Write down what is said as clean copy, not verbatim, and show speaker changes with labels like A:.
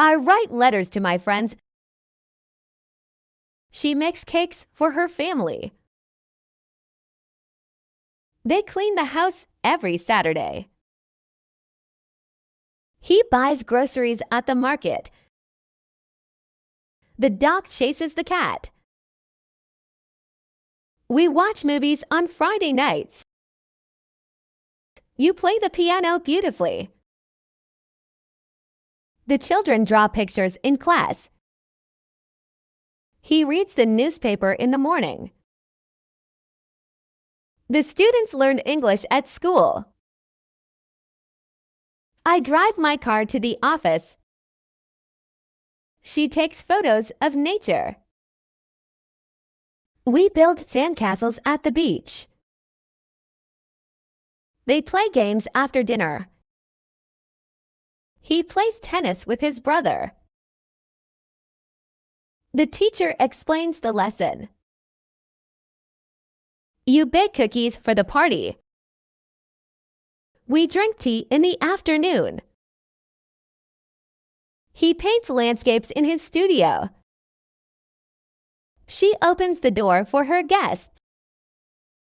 A: I write letters to my friends. She makes cakes for her family. They clean the house every Saturday. He buys groceries at the market. The dog chases the cat. We watch movies on Friday nights. You play the piano beautifully. The children draw pictures in class. He reads the newspaper in the morning. The students learn English at school. I drive my car to the office. She takes photos of nature. We build sandcastles at the beach. They play games after dinner. He plays tennis with his brother. The teacher explains the lesson. You bake cookies for the party. We drink tea in the afternoon. He paints landscapes in his studio. She opens the door for her guests.